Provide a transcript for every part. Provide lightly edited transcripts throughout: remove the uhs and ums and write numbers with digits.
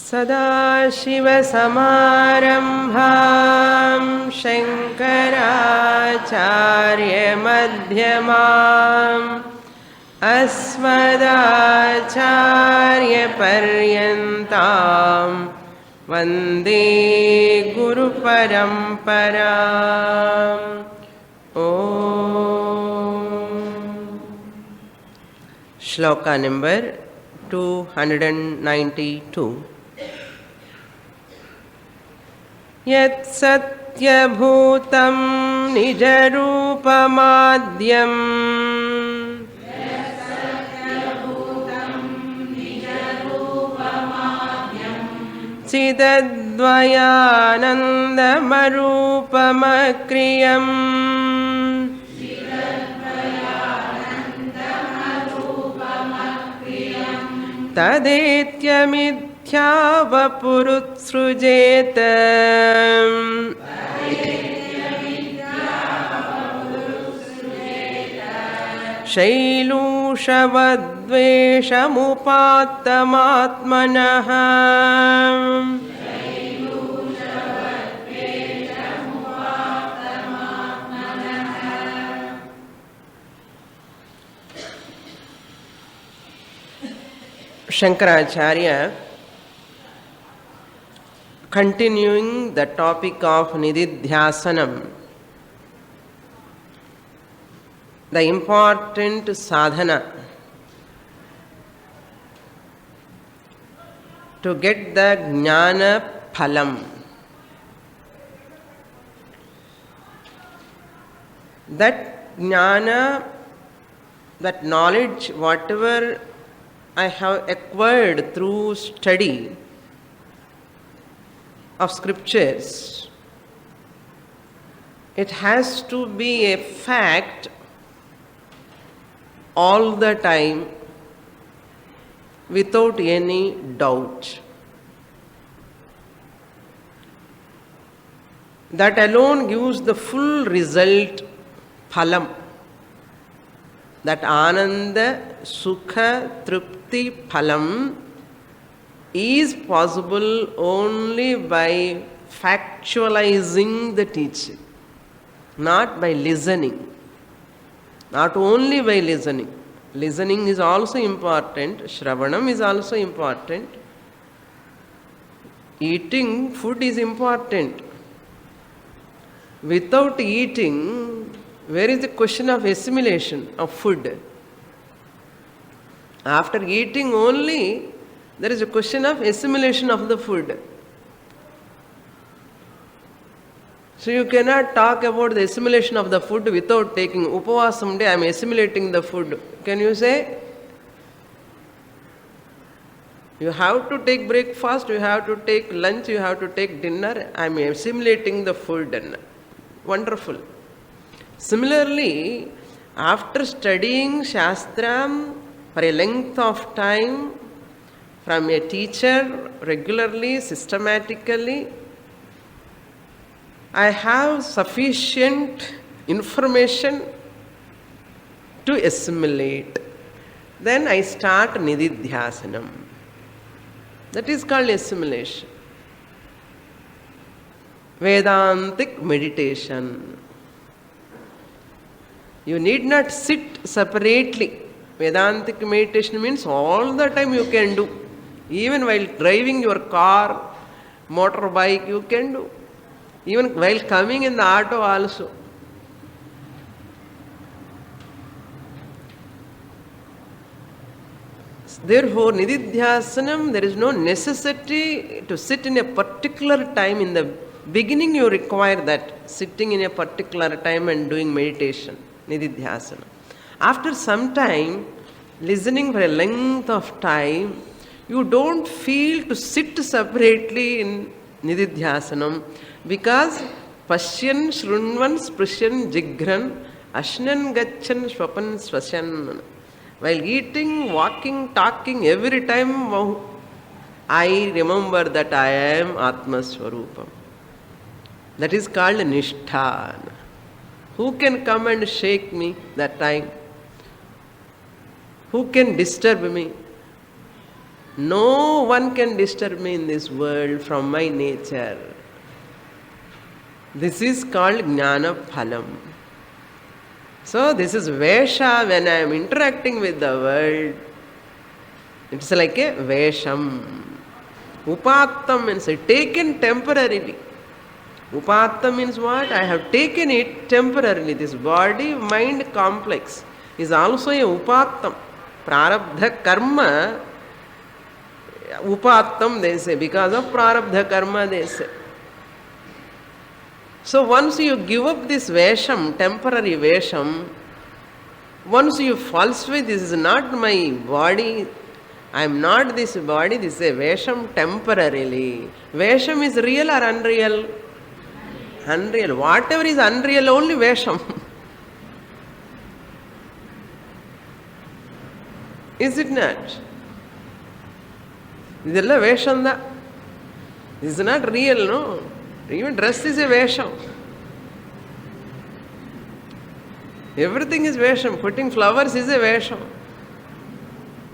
सदाशिवसमारम्भां शङ्कराचार्यमध्यमाम् अस्मदाचार्यपर्यन्तां वन्दे गुरुपरम्पराम्। ॐ श्लोका नंबर 292। यत्सत्यभूतं निजरूपमाद्यम् चिदद्वयानन्दमरूपमक्रियम् तदेत्यमिथ्यावपुरुत्सृजेत शैलूषवद्वेषमुपात्तमात्मनः। Shankaracharya, continuing the topic of Nididhyasanam, the important sadhana to get the Jnana Phalam. That Jnana, that knowledge, whatever I have acquired through study of scriptures, it has to be a fact all the time without any doubt. That alone gives the full result, phalam. That Ananda, Sukha, Tripti, Phalam is possible only by factualizing the teaching, not by listening. Not only by listening. Listening is also important, Shravanam is also important. Eating food is important. Without eating, where is the question of assimilation of food? After eating only, there is a question of assimilation of the food. So you cannot talk about the assimilation of the food without taking upavasam day. I am assimilating the food. Can you say? You have to take breakfast, you have to take lunch, you have to take dinner. I am assimilating the food. Wonderful. Similarly, after studying Shastram for a length of time from a teacher regularly, systematically, I have sufficient information to assimilate. Then I start Nididhyasanam. That is called assimilation. Vedantic meditation. You need not sit separately. Vedantic meditation means all the time you can do. Even while driving your car, motorbike, you can do. Even while coming in the auto also. Therefore, Nididhyasanam, there is no necessity to sit in a particular time. In the beginning, you require that, sitting in a particular time and doing meditation, Nididhyasana. After some time, listening for a length of time, you don't feel to sit separately in Nididhyasanam because Pashyan, Shrunvan, Sprishyan, Jigran, Ashnan, Gachan, Swapan, Swasyan. While eating, walking, talking, every time I remember that I am Atma Swarupam. That is called Nishtha. Who can come and shake me that time? Who can disturb me? No one can disturb me in this world from my nature. This is called Jnana Phalam. So this is Vesha. When I am interacting with the world, it's like a Vesham. Upattam means taken temporarily. Upattam means what? I have taken it temporarily. This body-mind complex is also a upattam. Prarabdha karma, upattam they say, because of prarabdha karma they say. So once you give up this vesham, temporary vesham, once you falsify, this is not my body, I am not this body, this is a vesham temporarily. Vesham is real or unreal? Unreal. Whatever is unreal, only vesham. Is it not? Idella vesham da. This is not real, no? Even dress is a vesham. Everything is vesham. Putting flowers is a vesham.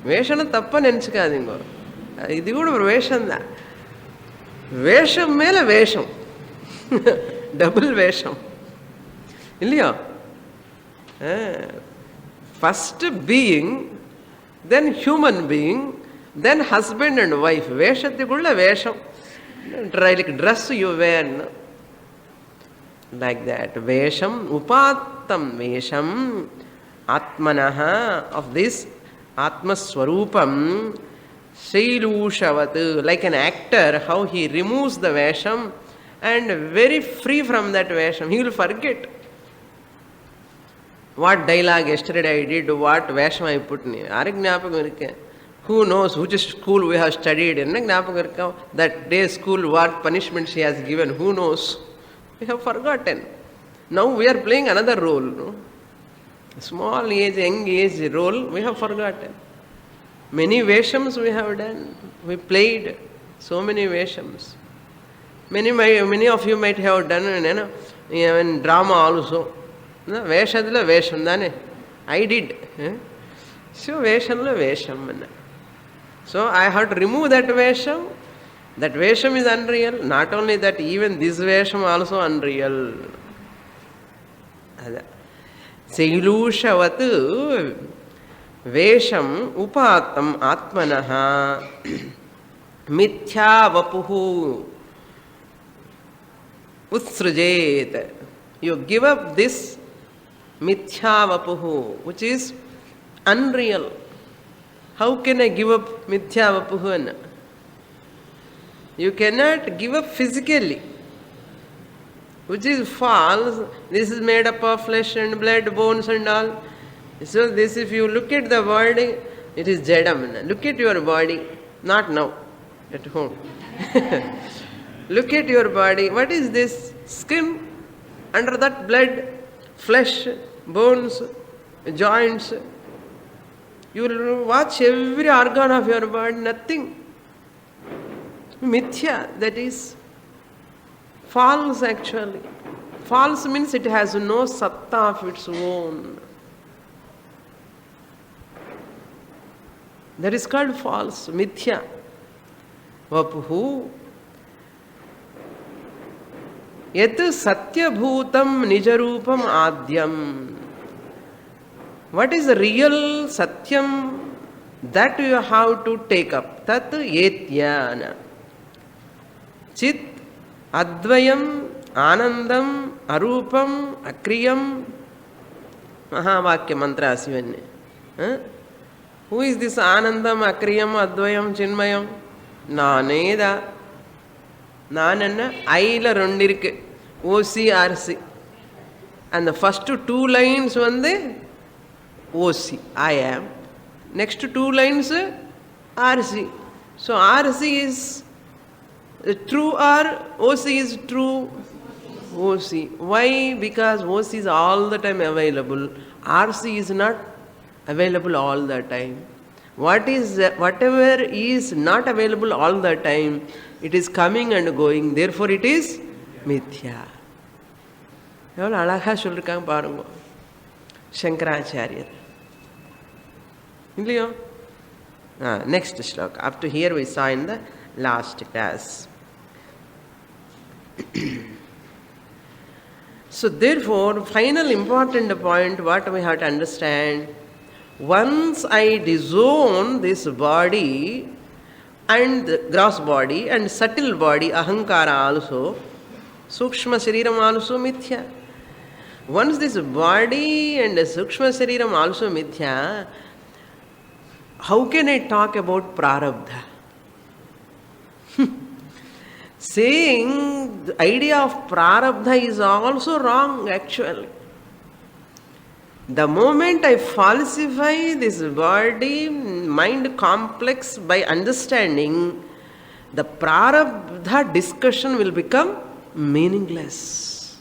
Veshana tappa nenchukadingo. Idi kuda vesham da. Vesham mele vesham. Double vesham. Illiya? First being, then human being, then husband and wife. Veshati kulla vesham. Try like dress you wear. No? Like that. Vesham, upattam vesham, atmanaha, of this Atma Swarupam, Shailushavat, like an actor, how he removes the vesham and very free from that vesham. He will forget what dialogue yesterday I did, what vesham I put in. Who knows which school we have studied in? That day school, what punishment she has given, who knows? We have forgotten. Now we are playing another role. No? Small age, young age role, we have forgotten. Many veshams we have done. We played so many veshams. Many of you might have done even drama also. Veshadla vesham. I did. So veshamla vesham. So I have to remove that vesham. That vesham is unreal. Not only that, even this vesham also unreal. Sailushavatu vesham upatam atmanaha mithya vapuhu utsrujet. You give up this mithya vapuhu, which is unreal. How can I give up mithya vapuhu? You cannot give up physically, which is false. This is made up of flesh and blood, bones and all. So this, if you look at the body, it is jadam. Look at your body, not now, at home. Look at your body. What is this? Skin. Under that blood, flesh, bones, joints. You will watch every organ of your body, nothing. Mithya, that is false actually. False means it has no satta of its own. That is called false, mithya. Vapuhu. Yat satyabhutam nijarupam adyam. What is the real satyam? That you have to take up. Tat yetyana. Chit advayam anandam arupam akriyam. Mahavakya mantras even. Who is this anandam akriyam advayam chinmayam? Naneda. Nananna Aila Rundirke OCRC. And the first two lines one OC, I am. Next two lines RC. So RC is true or OC is true? OC. Why? Because OC is all the time available. RC is not available all the time. Whatever is not available all the time, it is coming and going. Therefore it is mithya. எவ்வளோ அழகாக சொல்லியிருக்காங்க பாருங்க சங்கராச்சாரியர் இல்லையோ. Next shloka. Up to here we saw in the last class. So therefore, final important point what we have to understand, once I disown this body and the gross body and subtle body, ahankara also, sukshma shariram also mithya. Once this body and sukshma shariram also mithya, how can I talk about prarabdha? Saying the idea of prarabdha is also wrong actually. The moment I falsify this body mind complex by understanding, the prarabdha discussion will become meaningless.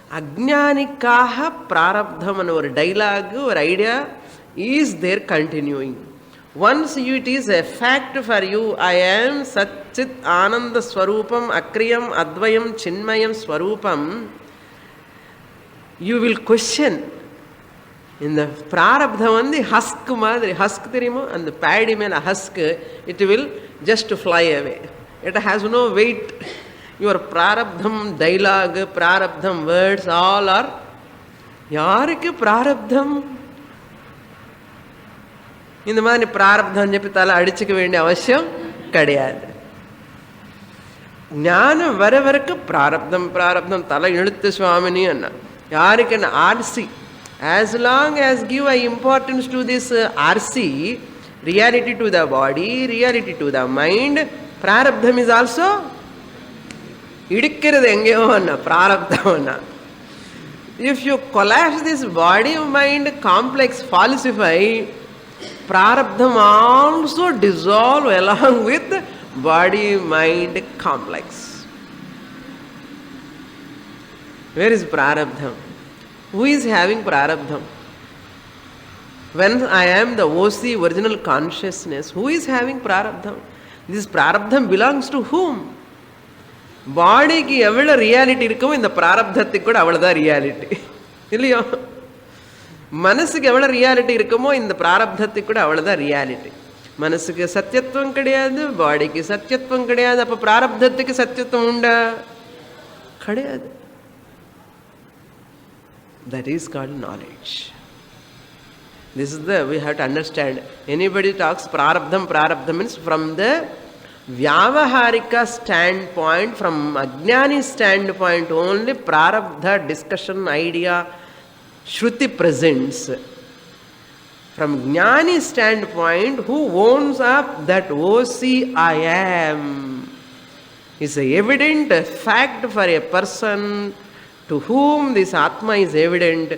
Ajnanikaha prarabdham and or dialogue or idea is there continuing. Once it is a fact for you, I am Satchit Ananda Swarupam Akriyam Advayam Chinmayam Swarupam, you will question. In the prarabdha on the husk madri, husk therimo, and the paddy mela husk, it will just fly away. It has no weight. Your prarabdham dialogue, prarabdham words, all are yarike prarabdham. இந்த மாதிரி பிராரப்தம் చెప్పి தலை அடிச்சுக்க வேண்டிய அவசியம் கிடையாது. ஞானம் வர வரைக்கும் பிராரப்தம் பிராரப்தம் தலை இழுத்து சுவாமினி அண்ணா யாருக்கு என்ன RC. As long as give a importance to this RC, reality to the body, reality to the mind, prarabdham is also idikkirathu engeyo anna prarabdham anna. If you collapse this body mind complex, falsify, prarabdham also dissolve along with body mind complex. Where is prarabdham? Who is having prarabdham? When I am the OC original consciousness, who is having prarabdham? This prarabdham belongs to whom? Body ki evla reality irukkum indha prarabdhathukku kuda avladha reality. Illaya? மனசுக்கு எவ்வளோ reality இருக்குமோ இந்த பிராரப்தத்துக்கு கூட அவ்வளோதான் reality. மனசுக்கு சத்தியத்துவம் கிடையாது, பாடிக்கு சத்தியத்துவம் கிடையாது. அப்போ பிராரப்தத்துக்கு சத்தியத்துவம் உண்டா? கிடையாது. That is called knowledge. This is the, we have to understand. Anybody talks prarabdham, prarabdham means from the vyavaharika standpoint, from ajnani standpoint only prarabdha discussion idea Shruti presents. From Jnani standpoint, who owns up that OC I am is a evident fact for a person to whom this Atma is evident.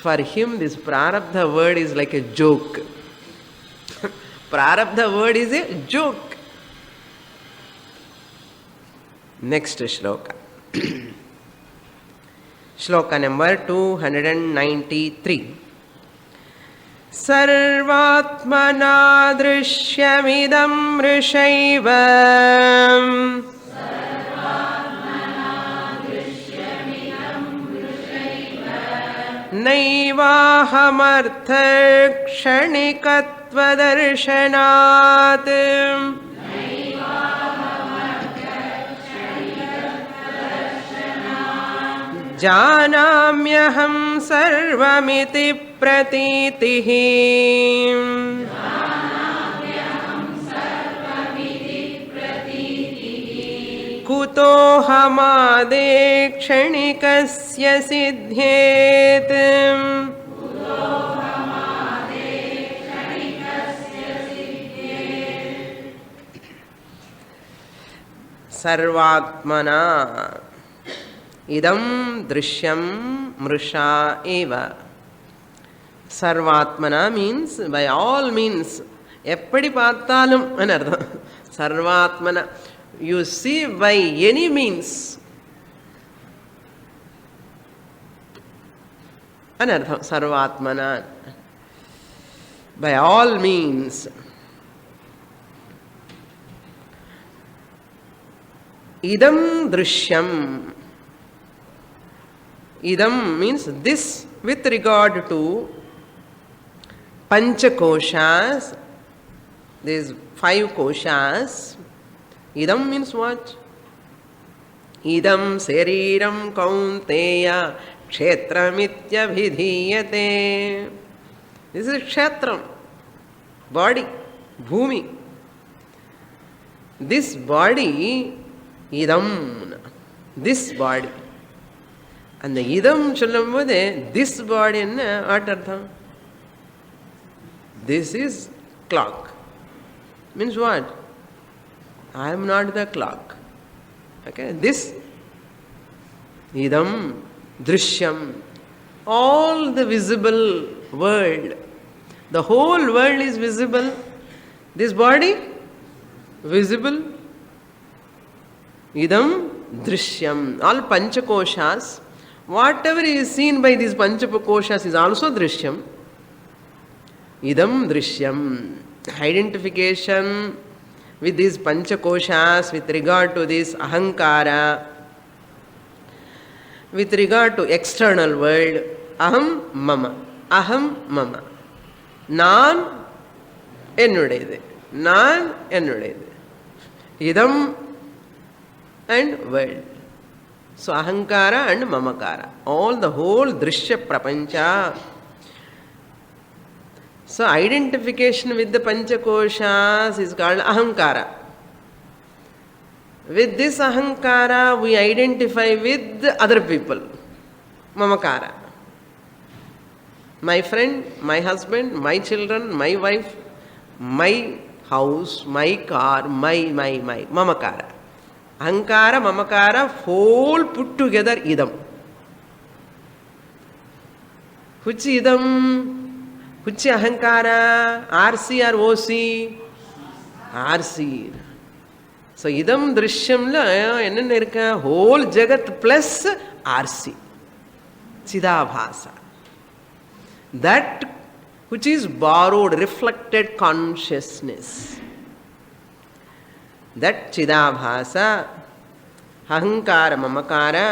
For him this prarabdha word is like a joke. Prarabdha word is a joke. Next shloka. Shloka number 293. Sarvatmana drishyamidam rishaiva naivahamartha kshanikatva darshanat जानम्यहं सर्वमिति प्रतीतिः कुतोऽहमादे क्षणिकस्य सिद्ध्येत् सर्वात्मना idam drishyam mrusha eva. Sarvatmana means by all means, eppadi paathalum anardham. Sarvatmana, you see by any means anardham. Sarvatmana, by all means. Idam drishyam. Idam means this with regard to Panchakoshas, these 5 koshas. Idam means what? Idam sariram kaunteya kshetramityabhidhiyate. This is kshetram, body, bhumi. This body, idam, this body. And the idam சொல்லும்போது this body என்ன what அர்த்தம்? This is clock. Means what? I am not the clock. Okay, this idam drishyam, all the visible world, the whole world is visible. This body visible. Idam drishyam, all panchakoshas, whatever is seen by these panchakoshas is also drishyam. Idam drishyam, identification with these panchakoshas with regard to this ahankara, with regard to external world. Aham mama, aham mama, நான் என்னுடையது, நான் என்னுடையது. Idam and world. So ahankara and mamakara, all the whole drishya prapancha. So identification with the panchakoshas is called ahankara. With this ahankara we identify with other people. Mamakara. My friend, my husband, my children, my wife, my house, my car, my. Mamakara. Ahankara, mamakara, whole put together idam. Which idam? Which ahankara? RC or OC? RC. So idam drishyamla என்னென்ன இருக்க? Whole jagat plus RC. Chidabhasa. That which is borrowed, reflected consciousness. That chidabhasa, ahankara, mamakara,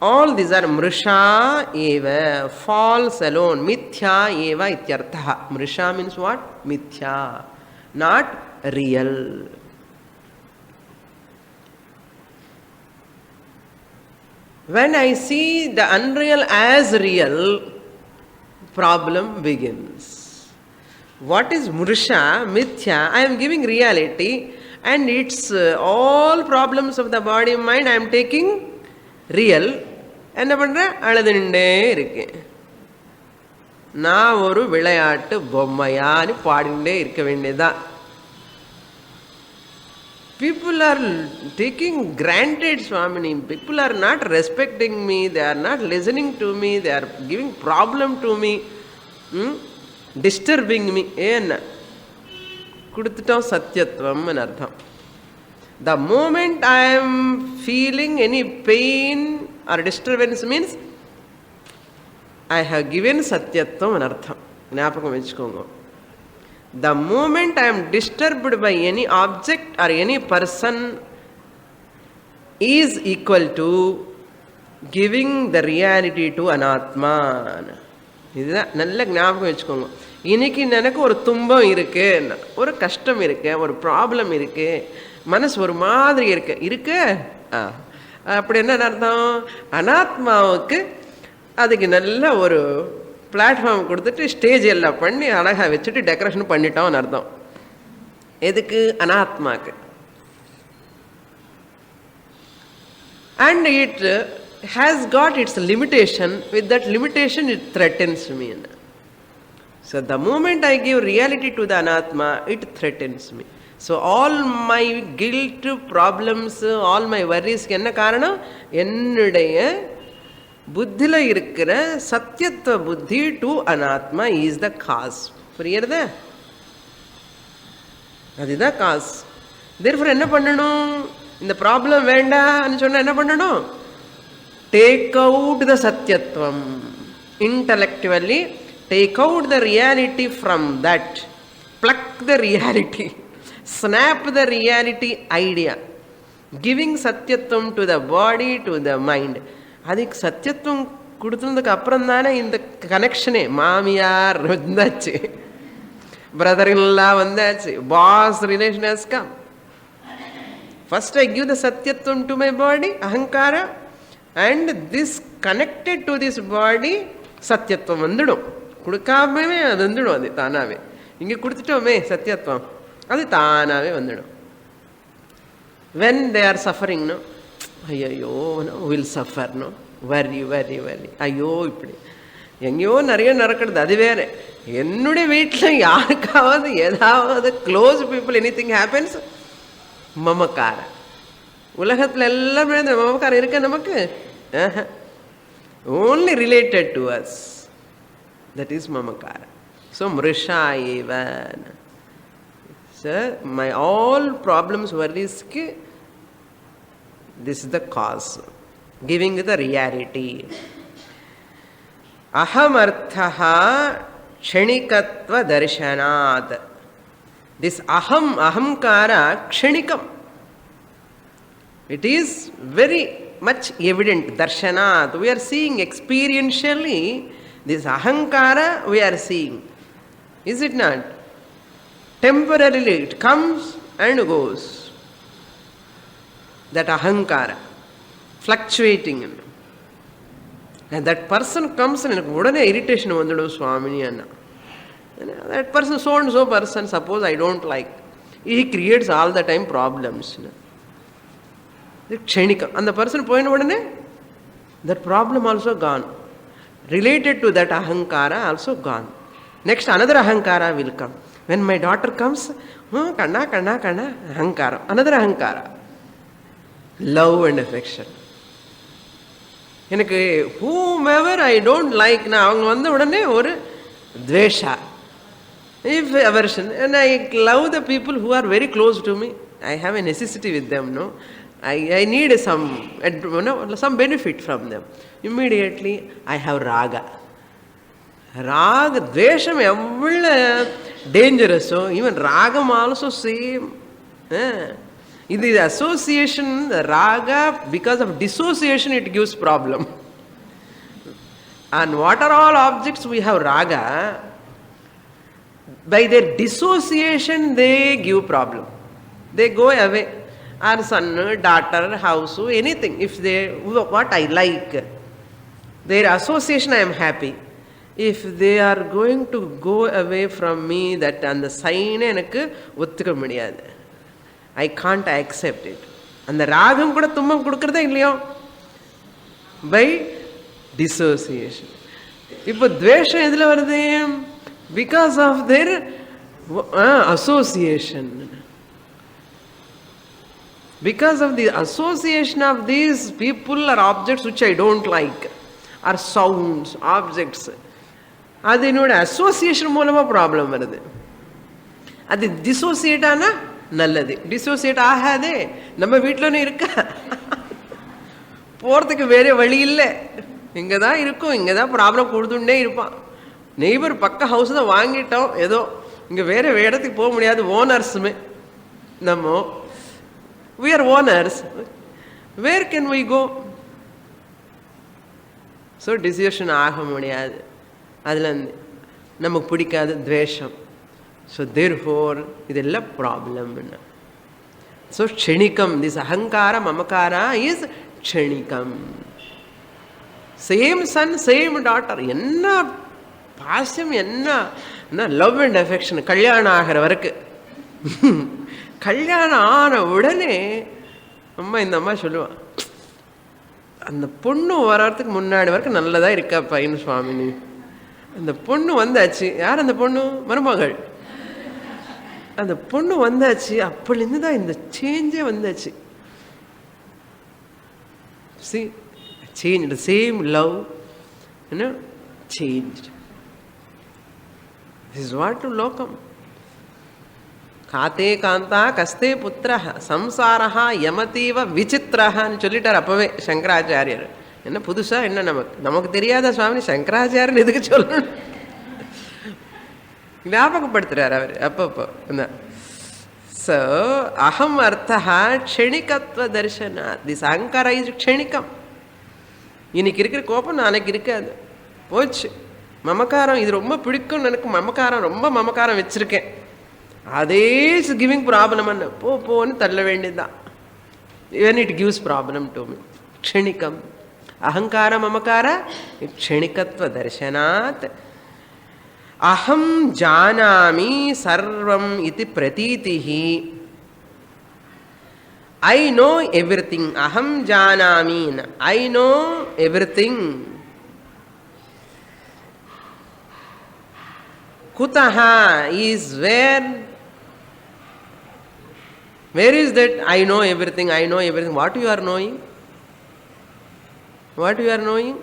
all these are mrisha eva, false alone, mithya eva ityartha. Mrisha means what? Mithya, not real. When I see the unreal as real, problem begins. What is mrisha, mithya? I am giving reality and it's all problems of the body and mind I am taking real. என்ன பண்ணுறேன்? அழுதுண்டே இருக்கேன். நான் ஒரு விளையாட்டு பொம்மையான்னு பாடிண்டே இருக்க வேண்டியதான். People are taking granted, Swamini. People are not respecting me. They are not listening to me. They are giving problem to me. Disturbing me. ஏன்னா கொடுத்துட்டோம் சத்தியத்துவம் அர்த்தம். The moment I am feeling any pain or disturbance means I have given satyatvam anartham. ஞாபகம் வச்சுக்கோங்க. The moment I am disturbed by any object or any person is equal to giving the reality to anatma. இதுதான் நல்ல ஞாபகம் வச்சுக்கோங்க. இன்னைக்கு எனக்கு ஒரு துன்பம் இருக்கு, ஒரு கஷ்டம் இருக்கு, ஒரு ப்ராப்ளம் இருக்கு, மனசு ஒரு மாதிரி இருக்கு. அப்படி என்ன அர்த்தம்? அனாத்மாவுக்கு அதுக்கு நல்ல ஒரு பிளாட்ஃபார்ம் கொடுத்துட்டு ஸ்டேஜ் எல்லாம் பண்ணி அழகாக வச்சுட்டு டெக்கரேஷன் பண்ணிட்டோம்னு அர்த்தம். எதுக்கு? அனாத்மாக்கு. And it has got its limitation. With that limitation it threatens me. So the moment I give reality to the anatma, it threatens me. So all my guilt, problems, all my worries என்ன காரணம்? என்னுடைய புத்தில இருக்கிற சத்தியத்துவ புத்தி to அனாத்மா is the cos. புரியுறதா? அதுதான் cos. therefore என்ன பண்ணணும்? இந்த ப்ராப்ளம் வேண்டாம்னு சொன்னா என்ன பண்ணணும்? டேக் அவுட் த சத்தியத்துவம். intellectually take out the reality from that, pluck the reality, snap the reality idea, giving satyatvam to the body, to the mind. அதுக்கு சத்தியத்துவம் கொடுத்ததுக்கு அப்புறம் தானே இந்த கனெக்ஷனே மாமியார் வந்தாச்சு. brother-in-law vandachi, boss relation has come. First I give the satyatvam to my body, ahankara, and this connected to this body, satyatvam vandidum. Kudukame adu vandidum, adu taanave. Inge kuduthitome satyatvam, adu taanave vandidum. When they are suffering, no, ayyo, no, will suffer, no, worry, ayyo, ipdi. எங்கேயோ நிறைய நடக்கிறது, அது வேற. என்னுடைய வீட்டில் யாருக்காவது ஏதாவது close people anything happens, மமக்கார. உலகத்தில் எல்லாமே அந்த மமக்காரம் இருக்க நமக்கு, only related to us, that is மமக்கார. ஸோ மிருஷா ஏவன். சார் மை ஆல் ப்ராப்ளம்ஸ் வர்ரீஸ்க்கு this is the cause, giving the reality. அஹமர்த்தா க்ஷணிகத்வ தர்ஷனாத். திஸ் அஹம், அஹங்கார க்ஷணிகம். It is very much evident. Darshanat, we are seeing experientially. This ahankara we are seeing. Is it not? Temporarily it comes and goes. That ahankara, fluctuating. And that person comes and udane irritation vandidu Swamini anna. That person, so and so person, suppose I don't like, he creates all the time problems. க்ஷணிகம். அந்த person போயின உடனே that problem also gone. Related to that ahankara also gone. Next another ahankara will come. When my daughter comes, kanna ahankara, another ahankara. Love and affection. எனக்கு whomever I don't like, நான் அவங்க வந்த உடனே ஒரு துவேஷா, if aversion, and I love the people who are very close to me. I have a necessity with them, no, I need some benefit from them. Immediately I have raga. Dvesham evvula dangerous. So even ragam also same. In the association, the raga, because of dissociation, it gives problem. And what are all objects we have raga? By their dissociation, they give problem. They go away. Our son, daughter, house, anything. If they, what I like, their association, I am happy. If they are going to go away from me, that and the sign enakku otthukka mudiyadhu. I can't accept it. And the ragam kuda thummam kudukradha illaiyo, by dissociation. Ipo dvesham edhula varudhu? Because of their association. Because of the association of these people or objects which I don't like, or sounds, objects, அது என்னோட association மூலமா problem வருது. அது dissociate ஆனா நல்லது. Dissociate ஆகாதே, நம்ம வீட்டிலன்னு இருக்கா, போறதுக்கு வேற வழி இல்லை, இங்கதான் இருக்கும், இங்கதான் ப்ராப்ளம் கொடுத்துட்டே இருப்பான். நெய்பர் பக்க ஹவுஸ் தான் வாங்கிட்டோம், ஏதோ இங்க வேற இடத்துக்கு போக முடியாது, ஓனர்ஸுமே நம்ம. We are owners. Where can we go? So decision ஆக முடியாது. அதில் நமக்கு பிடிக்காது துவேஷம். So therefore இதெல்லாம் problem. So க்ஷணிகம், this ahankara mamakara is க்ஷணிகம். Same son, same daughter, என்ன பாசம், என்ன லவ் அண்ட் அஃபெக்ஷன். கல்யாணம் ஆகிற வரைக்கும், கல்யாணம் ஆன உடனே அம்மா, இந்த அம்மா சொல்லுவான், அந்த பொண்ணு வர்றதுக்கு முன்னாடி வரைக்கும் நல்லதா இருக்கா பையன் சுவாமினி, அந்த பொண்ணு வந்தாச்சு. யார் அந்த பொண்ணு? மருமகள். அந்த பொண்ணு வந்தாச்சு, அப்பலேருந்து தான் இந்த சேஞ்சே வந்தாச்சு. See, changed, the same love, changed. This is what to lokam. காத்தே காந்தா கஸ்தே புத்திரஹ சம்சாரஹா யமதீவ விசித்திரஹான்னு சொல்லிட்டார் அப்பவே சங்கராச்சாரியர். என்ன புதுசா என்ன நமக்கு தெரியாத சுவாமி சங்கராச்சாரியன் எதுக்கு சொல்லணும், ஞாபகப்படுத்துறார் அவர் அப்பப்போ. ஸோ அகம் அர்த்தா க்ஷணிகத்வ தர்ஷனா. திஸ் அகங்கார இஸ் க்ஷணிகம். இன்னைக்கு இருக்கிற கோபம் நாளைக்கு இருக்காது, போச்சு. மமக்காரம் இது ரொம்ப பிடிக்கும் எனக்கு, மமக்காரம் ரொம்ப மமக்காரம் வச்சிருக்கேன், அதே இஸ் கிவிங் ப்ராப்ளம். போன்னு தள்ள வேண்டியதுதான். Even it gives problem to me. க்ஷணிகம் அகங்கார மமக்கார க்ஷணிகத்வ தர்சனாத் அஹம் ஜானாமி சர்வம் இது பிரதீதிஹி. I know everything. Aham janami. I know everything. Kutaha is where. Where is that I know everything? I know everything. What you are knowing? What you are knowing?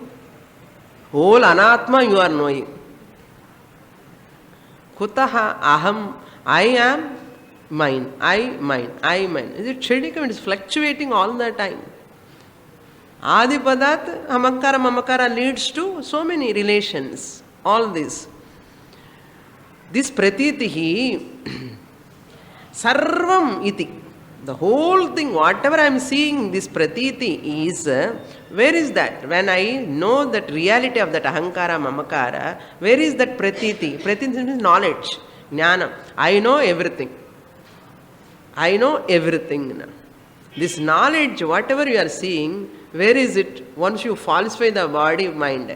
Whole anatma you are knowing. Kutaha aham. I am mine, I mine. Is it kshenikam? It is fluctuating all the time. Adi padat amakara mamakara leads to so many relations. All this pratitihi sarvam iti. The whole thing, whatever I am seeing, this pratiti is, where is that? When I know that reality of that ahankara mamakara, where is that pratiti? Pratiti is knowledge, jnanam. I know everything. I know everything. This knowledge, whatever you are seeing, where is it? Once you falsify the body, mind.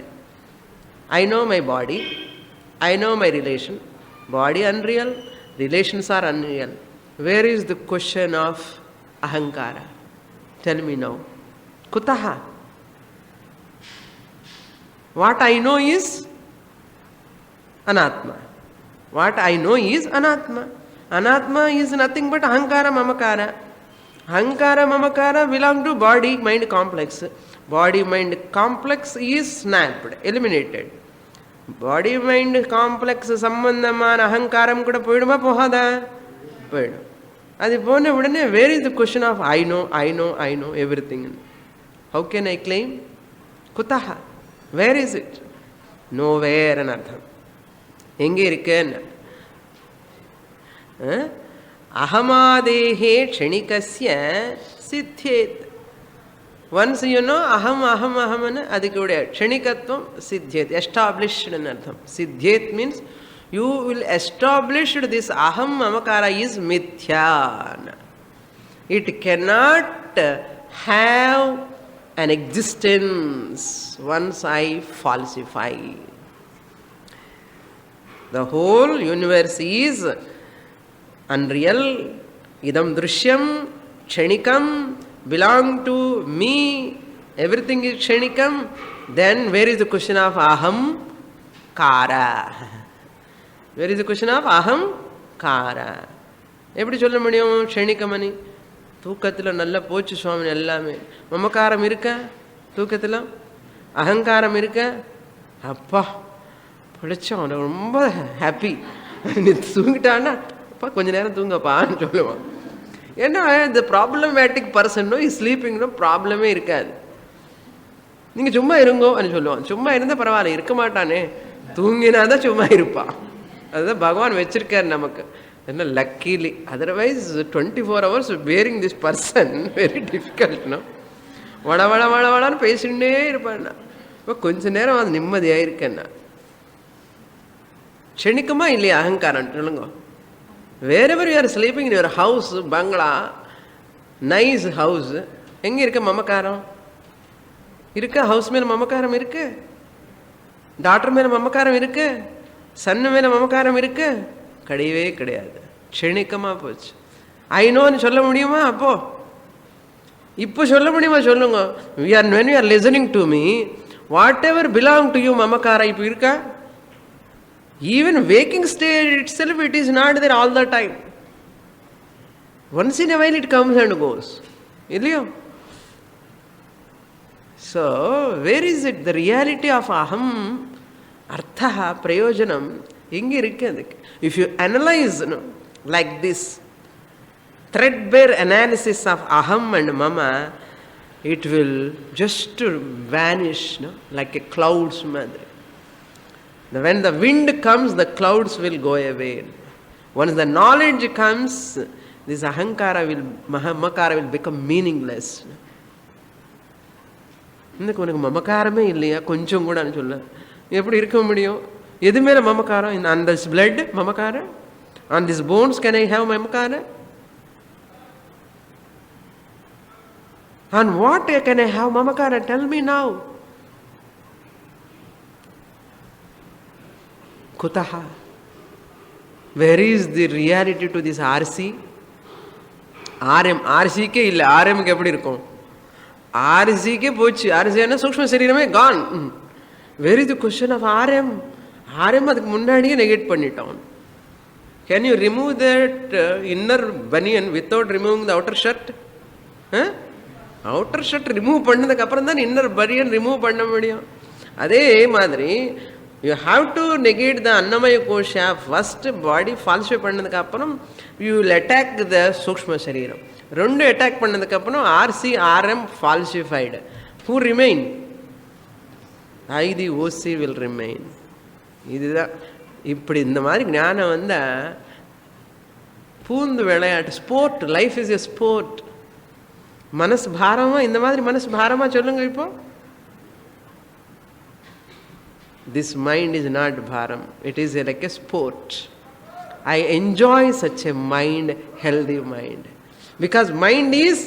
I know my body. I know my relation. Body unreal. Relations are unreal. Where is the question of ahankara? Tell me now. Kutaha? What I know is anatma. What I know is anatma. Anatma is nothing but ahankara mamakara. Ahankara mamakara belong to body mind complex. Body mind complex is snapped, eliminated. Body mind complex sambandhamana ahankaram kuda poiduma pohada? Poidum. Adi pone udane, where is the question of I know everything? How can I claim? Kutaha? Where is it? Nowhere anartham. Enge irukken? Ahamadehe kshenikasya siddhet. Once you know aham adikude kshenikatvam siddhet, established in artham. Siddhet means you will establish this aham mamakara is mithya. It cannot have an existence once I falsify. The whole universe is unreal, idam drishyam, kshenikam, belong to me, everything is kshenikam. Then where is the question of aham kara? Where is the question of aham kara? எப்படி சொல்ல முடியும் க்ஷணிக்கமணி? தூக்கத்தில் நல்லா போச்சு சுவாமி எல்லாமே. மமக்காரம் இருக்கா தூக்கத்தில்? அகங்காரம் இருக்கா? அப்பா பிடிச்சோம், ரொம்ப ஹாப்பி. நீ தூங்கிட்டான்னா அப்பா கொஞ்ச நேரம் தூங்கப்பான்னு சொல்லுவான். ஏன்னா இந்த ப்ராப்ளமேட்டிக் பர்சன்னோ ஸ்லீப்பிங்னோ ப்ராப்ளமே இருக்காது. நீங்கள் சும்மா இருங்கோ அப்படின்னு சொல்லுவான். சும்மா இருந்தால் பரவாயில்ல, இருக்க மாட்டானே, தூங்கினா தான் சும்மா இருப்பான். அதுதான் பகவான் வச்சிருக்கார் நமக்கு. என்ன luckily, otherwise 24 hours bearing this person very டிஃபிகல்ட்னா. வளன்னு பேசிகிட்டே இருப்பான்னா. இப்போ கொஞ்ச நேரம் அது நிம்மதியாக இருக்கேன்னா க்ஷணிக்கமா இல்லையா அகங்காரம்? சொல்லுங்க. Wherever you are sleeping in your house, பங்களா, நைஸ் ஹவுஸ், எங்கே இருக்க மமக்காரம் இருக்கா? ஹவுஸ் மேலே மமக்காரம் இருக்கு, டாக்டர் மேலே மமக்காரம் இருக்கு, சன்னு மேலே மமக்காரம் இருக்கு? கிடையவே கிடையாது. க்ஷணிக்கமாக போச்சு. ஐநோன்னு சொல்ல முடியுமா? அப்போ இப்போ சொல்ல முடியுமா? சொல்லுங்க. when you are listening to me, whatever belong to you மமக்காரம் இப்போ இருக்கா? Even waking state itself, it is not there all the time. Once in a while it comes and goes. இல்லையோ? So where is it? The reality of aham, artha, prayojanam, எங்கே இருக்கு அதுக்கு? If you analyze like this threadbare analysis of aham and mama, it will just vanish like a clouds madri. When the wind comes, the clouds will go away. Once the knowledge comes, this ahankara will, mahamakara will become meaningless. உனக்கு மமக்காரமே இல்லையா கொஞ்சம் கூட சொல்ல எப்படி இருக்க முடியும்? Yedi mera mamakara? On this blood, mamakara? On these bones, can I have mamakara? On what can I have mamakara? Tell me now. Kutaha? Where is the reality to this RC? RM, RC ke illa, RM ke eppadi irukum? RC ke pochu, RC ana sukshma sharirame gone. Where is the question of RM? RM adukku munnadiye negate pannitom. Can you remove that inner banian without removing the outer shirt? Huh? Outer shirt remove பண்ணதுக்கு அப்புறம் தான் inner banian remove பண்ண முடியும். அதே மாதிரி you have to negate the annamaya kosha first body falsify பண்ணதுக்கு அப்புறம் you will attack the sukshma shariram. ரெண்டு attack பண்ணதுக்கு அப்புறம் RC RM falsified. Who remain? I the OC will remain. இதுதான் இப்படி இந்த மாதிரி ஞானம் வந்தா பூந்து விளையாட்டு sport. Life is a sport. மனசு பாரமா இந்த மாதிரி மனசு பாரமா சொல்லுங்க இப்போ. This mind is not bharam. It is like a sport. I enjoy such a mind, healthy mind. Because mind is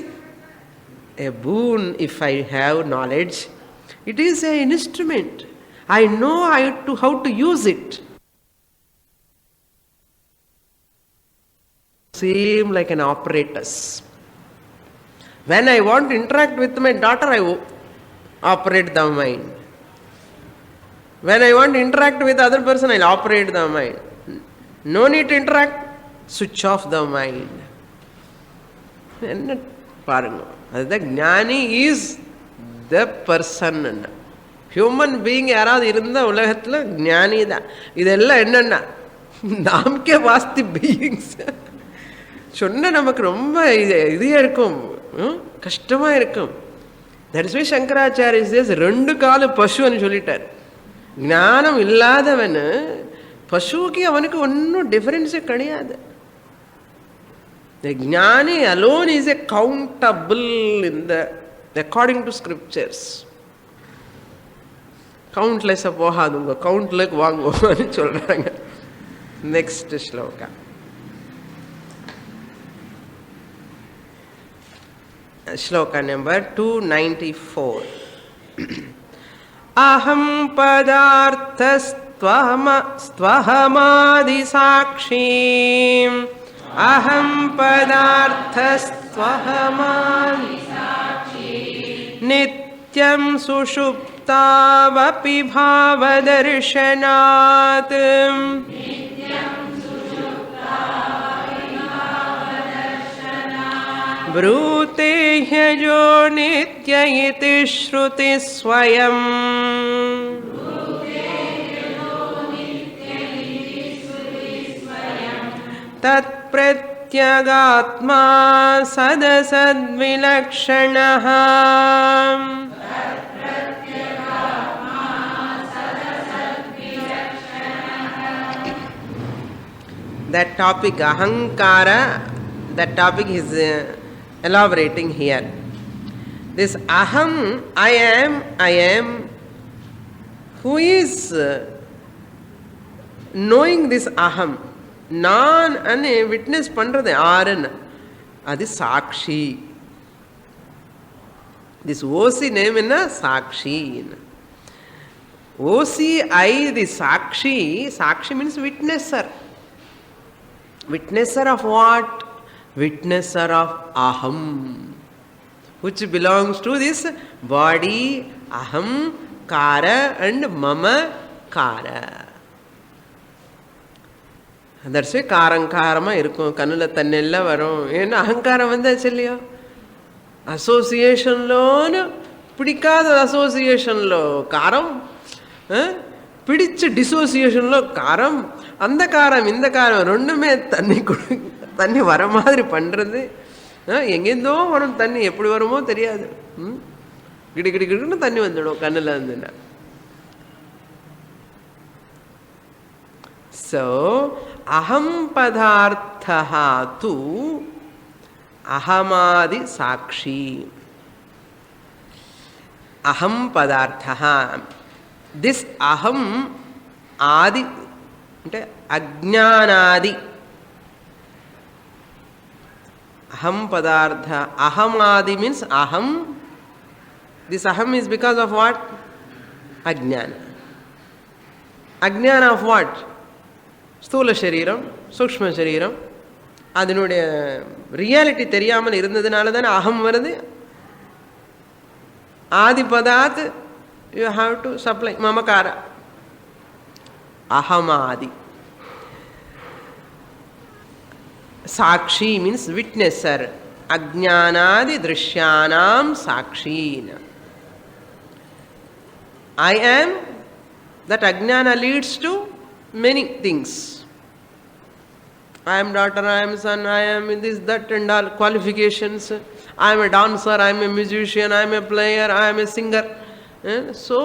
a boon if I have knowledge. It is an instrument. I know how to use it. Same like an apparatus. When I want to interact with my daughter, I operate the mind. When I want to interact with other person, I'll operate the mind. No need to interact, switch off the mind. என்ன பாருங்க, அதுதான் ஞானி is the person. Human being யாராவது இருந்த உலகத்தில் ஞானி தான். இதெல்லாம் என்னன்னா நாம்கே வாஸ்தி பீயிங்ஸ் சொன்ன நமக்கு ரொம்ப இதே இருக்கும், கஷ்டமா இருக்கும். தட் இஸ் வை சங்கராச்சாரிய ரெண்டு கால பசுன்னு சொல்லிட்டார். ஞானம் இல்லாதவன் பசுவுக்கு அவனுக்கு ஒன்றும் டிஃபரன்ஸே கிடையாது. The jnani alone is a countable in the according to scriptures. Countless போகாதுங்க, கவுண்ட்லக்கு வாங்குவோம்னு சொல்றாங்க. நெக்ஸ்ட் ஸ்லோகா. श्लोक नंबर 294. अहं पदार्थस्त्वहमादि साक्षी. अहं पदार्थस्त्वहमादि साक्षी. नित्यं सुषुप्तावपि भावदर्शनात्. ब्रूते ह्यजो नित्य इति श्रुति स्वयं. तत्प्रत्यगात्मा सदसद्विलक्षणः. That topic ahankara, that topic is elaborating here. This aham, I am, who is knowing this aham, நான் அன்னு விட்னஸ் பண்றது ஆறுன்னு, அது சாட்சி. திஸ் ஓசி நேம் என்ன? சாட்சி. ஓசி ஐ தி சாட்சி. சாட்சி means விட்னஸர். Witnesser of what? Witnesser of aham, which belongs to this body, aham, kara and mama kara. That's why karankarama இருக்கும், கண்ணுல தண்ணெல்லாம் வரும். ஏன்னா அகங்காரம் வந்தாச்சு இல்லையா? அசோசியேஷன்லோன்னு பிடிக்காத அசோசியேஷன்லோ காரம், பிடிச்ச டிசோசியேஷன்ல காரம், அந்த காரம் இந்த காரம் ரெண்டுமே தண்ணி வர மாதிரி பண்றது. எங்கேருந்தோ வரும் தண்ணி, எப்படி வருமோ தெரியாது. கிடி கிடி கிடுன்னு தண்ணி வந்துடும் கண்ணுல இருந்துன்னா. So aham padartha tu ahamadi sakshi. Aham padartha, this aham ఆది అంటే అజ్ఞానాది. అహం పదార్థ, అహమాది మీన్స్ అహం. దిస్ అహం ఈజ్ బికాస్ ఆఫ్ వాట్? అజ్ఞాన. அஜ்ஞான ஆஃப் வாட்? ஸ்தூல சரீரம், சூக்ஷ்ம சரீரம். அதனுடைய ரியாலிட்டி தெரியாமல் இருந்ததுனால தானே அகம் வருது. ஆதி பதாத் யூ ஹாவ் டு சப்ளை மமகார. அகமாதி. சாட்சி means விட்னஸர். அஜ்ஞானாதி திருஷ்யானாம் சாட்சீன. I am. That ajnana leads to many things. I am daughter, I am son, I am this, that and all qualifications. I am a dancer, I am a musician, I am a player, I am a singer. So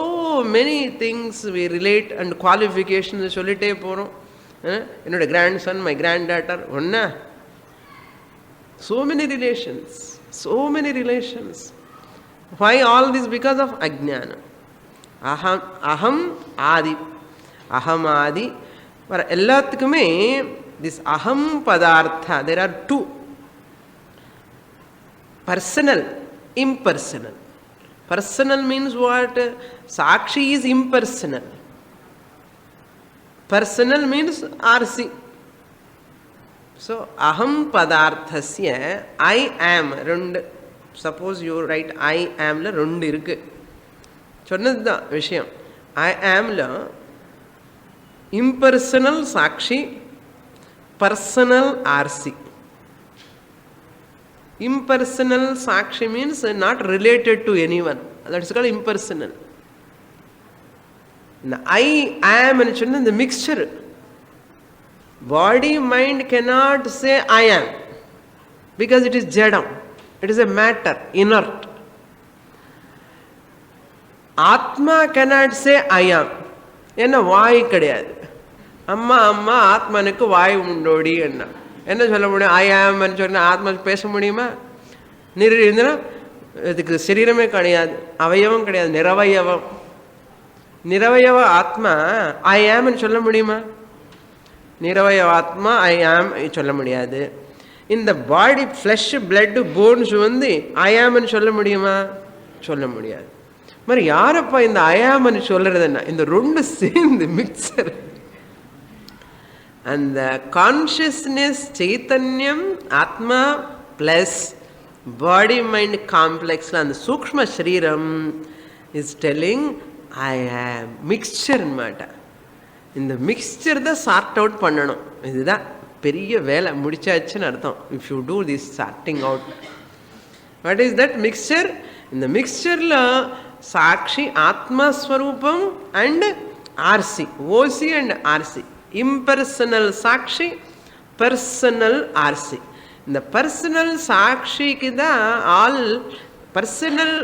many things we relate and qualifications சொல்லிட்டே போகிறோம். என்னோட grandson, my granddaughter, ஒன்னா. So many relations, so many relations. Why all this? Because of ajnana. அகம் ஆதி, அகமாதி. வர எல்லாத்துக்குமே this அகம் பதார்த்தா, there are two: personal, impersonal. Personal means what? சாட்சி இஸ் இம்பர்சனல். பர்சனல் மீன்ஸ் ஆர்சி. ஸோ அகம் பதார்த்தஸ்ய ஐ ஆம் ரெண்டு. சப்போஸ் யூ ரைட் ஐ ஆம்ல ரெண்டு இருக்கு. சொன்னது தான் விஷயம். ஐ ஆம்ல இம்பர்சனல் சாட்சி, பர்சனல் ஆர்சி. இம்பர்சனல் சாட்சி means not related to any one. That's called impersonal. இந்த ஐ ஆம் சொன்ன இந்த mixture. Body mind cannot say I am because it is jadam. It is a matter, inert. ஆத்மா cannot say I am. என்ன வாய் கிடையாது. அம்மா அம்மா ஆத்மனுக்கு வாய் உண்டோடி என்ன சொல்ல முடியும்? ஐ ஆம் சொன்ன ஆத்மா பேச முடியுமா? இருந்துன்னா இதுக்கு சரீரமே கிடையாது, அவயவம் கிடையாது, நிரவயவம். நிரவயவ ஆத்மா ஐ ஆம்னு சொல்ல முடியுமா? நிரவயவ ஆத்மா ஐ ஆம் சொல்ல முடியாது. இந்த பாடி ஃப்ளஷ் பிளட் போன்ஸ் ஐ ஆம்னு சொல்ல முடியுமா? சொல்ல முடியாது. మరి யாரப்பா இந்த அயாமன்னு சொல்றதுன்னா? இந்த ரெண்டு சேர்ந்து மிக்சர். அந்த கான்ஷியஸ்னஸ், சைத்தன்யம், ஆத்மா பிளஸ் பாடி மைண்ட் காம்ப்ளெக்ஸ்ல அந்த சூக்ஷ்ம சரீரம் இஸ் டெல்லிங் ஐ ஆம். மிக்சர் மாட்ட. இந்த மிக்சர் தான் சார்ட் அவுட் பண்ணணும். இதுதான் பெரிய வேலை முடிச்சாச்சுன்னு அர்த்தம். If you do this sorting out, what is that mixture? இந்த மிக்சர்ல சாட்சி ஆத்மஸ்வரூபம் and RC, OC and RC. Impersonal சாட்சி, பர்சனல் ஆர்சி. இந்த பர்சனல் சாட்சிக்கு தான் ஆல் பர்சனல்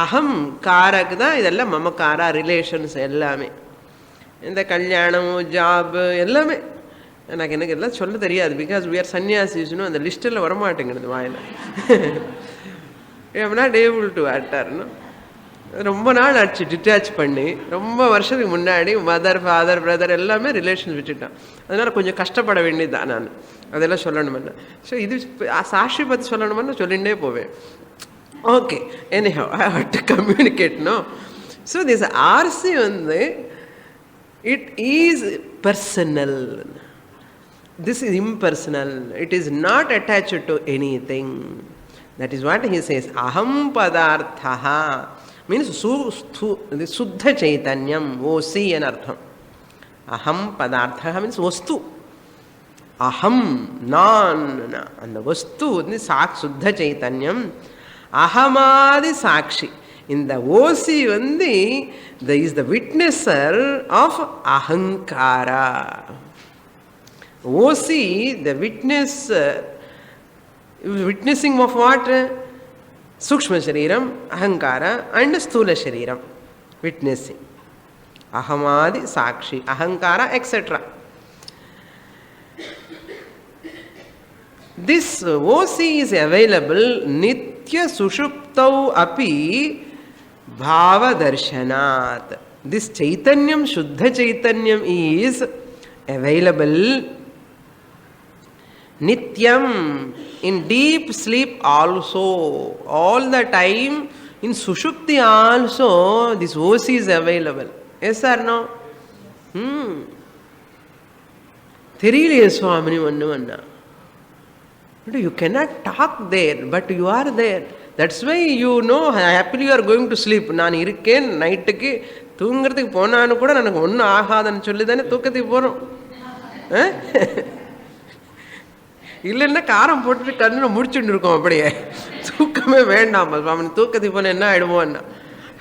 அகம் காரக்கு தான் இதெல்லாம் மமக்காரா ரிலேஷன்ஸ் எல்லாமே. இந்த கல்யாணம், ஜாப் எல்லாமே எனக்கு எல்லாம் சொல்ல தெரியாது. பிகாஸ் வி ஆர் சன்னியாசிஸ்னு அந்த லிஸ்ட்டில் வரமாட்டேங்கிறது வாயில். I am not able to அட்டர்னு. ரொம்ப நாள் ஆச்சு டிட்டாச் பண்ணி. ரொம்ப வருஷத்துக்கு முன்னாடி மதர், ஃபாதர், பிரதர் எல்லாமே ரிலேஷன் விட்டுட்டான். அதனால் கொஞ்சம் கஷ்டப்பட வேண்டியதுதான் நான் அதெல்லாம் சொல்லணுமென்னு. ஸோ இது சாட்சி பற்றி சொல்லணுமென்னு சொல்லிகிட்டே போவேன். Okay, anyhow I have to communicate no. So this RC it is personal. This is impersonal. It is not attached to anything. That is what he says. Aham padarthaha means Suddha Chaitanyam, Osi and Artham. Aham padarthaha means Vastu. Aham, non. And the Vastu is Suddha Chaitanyam. Ahamadi Sakshi. In the Osi there is the witnesser of Ahankara. OC, the witness, witnessing of what? Sukshma Shariram, Ahankara and Sthula Shariram. Witnessing. Ahamadi, Sakshi, Ahankara, etc. This OC is available Nitya Sushuptau Api Bhava Darshanat. This Chaitanyam, Shuddha Chaitanyam is available Nityam, in deep sleep also, all the time. In Sushupti also, this OC is available. Yes or no? Theriliya Swamini Vannu. You cannot talk there, but you are there. That's why you know happily you are going to sleep. நான் இருக்கேன் நைட்டுக்கு தூங்குறதுக்கு போனான்னு கூட எனக்கு ஒன்றும் ஆகாதுன்னு சொல்லி தானே தூக்கத்துக்கு போகிறோம். இல்லைன்னா காரம் போட்டுட்டு கண்ணு முடிச்சுட்டு இருக்கோம். அப்படியே தூக்கமே வேண்டாமா சுவாமி, தூக்கத்துக்கு போனால் என்ன ஆகிடுமோன்னா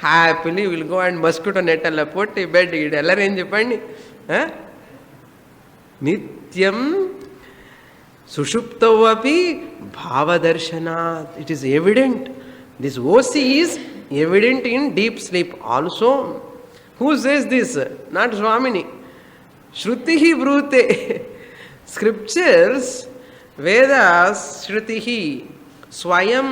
happily will go and mosquito நெட்டெல்லாம் போட்டு பெட் எல்லாம் அரேஞ்ச் பண்ணி நித்தியம் சுஷுப்தௌ அபி பாவதர்ஷனாத். It is evident. திஸ் ஓசி is evident in deep sleep also. Who says this? Not சுவாமினி. ஸ்ருதிஹி ப்ரூதே. Scriptures, Vedas, Shrutihi, Swayam.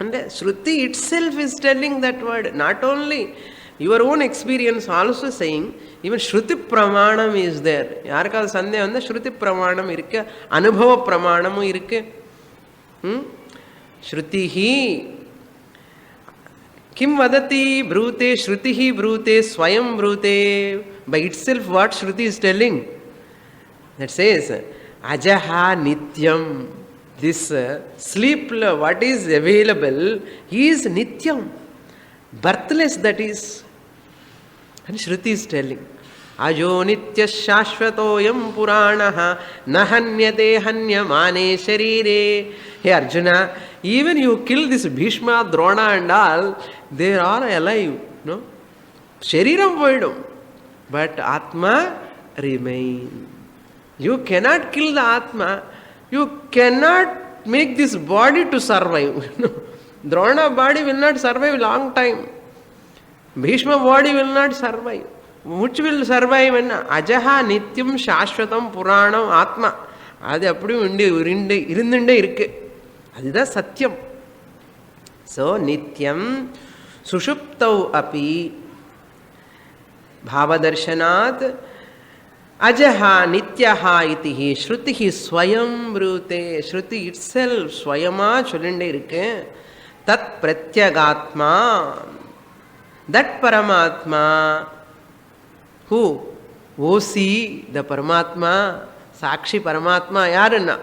And Shruti itself is telling that word. Not only your own experience, also saying, even Shruti Pramanam is there. Yarkal Sandhya and the Shruti Pramanam irke, Anubhava Pramanamu irke. Shrutihi. Kim vadati brute, Shrutihi brute, Swayam brute. By itself, what Shruti is telling? That says, Ajaha Nityam. This sleep, what is available, is Nityam. Birthless, that is. And Shruti is telling. Ajo Nitya Shashvatoyam Puranaha Nahanyate Hanyamane Sharire. Hey Arjuna, even you kill this Bhishma, Drona and all, they are alive. No? Shariram voidum. But Atma remains. You cannot kill the Atma. You cannot make this body to survive. Drona body will not survive long time. Bhishma body will not survive. Which will survive? Ajaha Nityam Shashvatam Puranam Atma. அது அப்படி இருந்துட்டே இருக்கு. அதுதான் சத்தியம். So நித்யம் சுஷுப்தௌ அபி பாவதர்ஷனாத் Ajaha Nityaha itihi Shrutihi Swayam Brute. Shruti itself Swayama Cholinde irke. Tat Pratyagatma. That Paramatma. Who? OC, the Paramatma. Sakshi Paramatma. Yarana.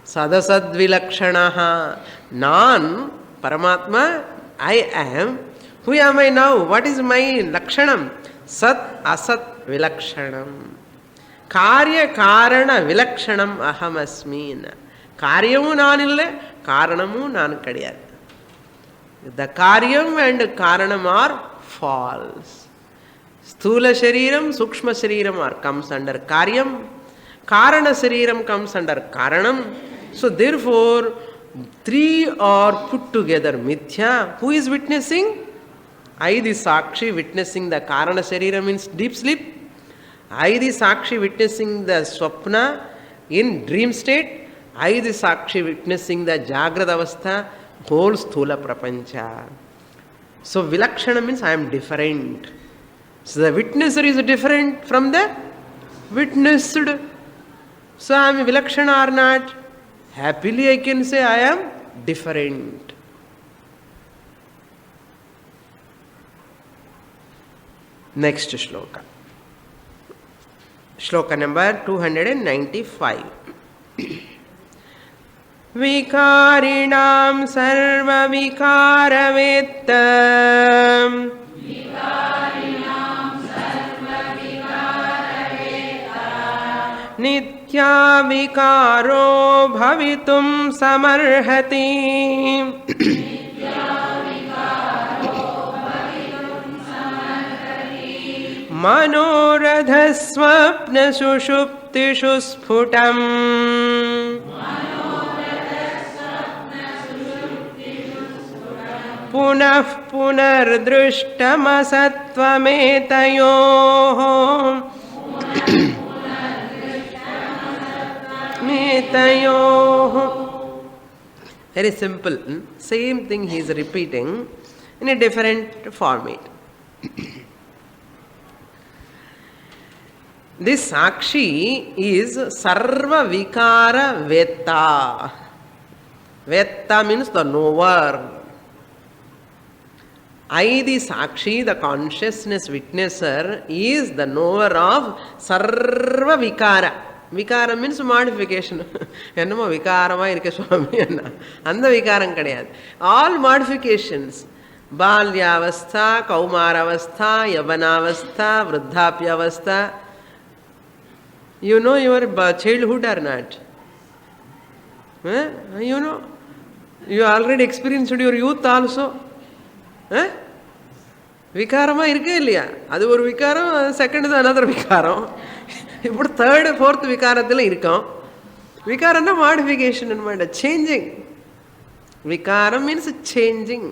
Sadasad Vilakshanaha. Non Paramatma. I am. Who am I now? What is my Lakshanam? Sat Asat Vilakshanam. Karya Karana Vilakshanam Ahamasmin. Karyamu nanille, Karanamu nan kadiyad. The Karyam and Karanam are false. Sthula Shariram, Sukshma Shariram are comes under Karyam. Karana Shariram comes under Karanam. So therefore, three are put together. Mithya. Who is witnessing? I the Sakshi witnessing the Karana Sharira means deep sleep. I the Sakshi witnessing the Swapna in dream state. I the Sakshi witnessing the Jagrada Avastha, whole Sthula Prapancha. So Vilakshana means I am different. So the witnesser is different from the witnessed. So I am Vilakshana or not? Happily I can say I am different. Next shloka. Shloka number 295. Vikarinam sarva vikaravetta. Nitya vikaro bhavitum samarhati. Manoradha swapna sushuptishu sphutam. Punah punar drishtamasattvametayoho. Metayoho. Very simple. Same thing he is repeating in a different format. This Sakshi is Sarva Vikara Vetta. Vetta means the knower. I, the Sakshi, the consciousness witnesser, is the knower of Sarva Vikara. Vikara means modification. என்னமோ விகாரமாக இருக்க சுவாமி என்ன, அந்த விகாரம் கிடையாது. All modifications. பால்யாவஸ்தா, கௌமாராவஸ்தா, யவனாவஸ்தா, விருத்தாப்யாவஸ்தா. You know your childhood or not? You know, you already experienced your youth also. விகாரமாக இருக்கே இல்லையா? அது ஒரு விகாரம், second தான் another விகாரம். ఇప్పుడు థర్డ్ ఫోర్త్ వికారத்தில் இருக்கோம். விகாரம்னா மாடிஃபிகேஷன் అనమాట, changing. Viharam means changing.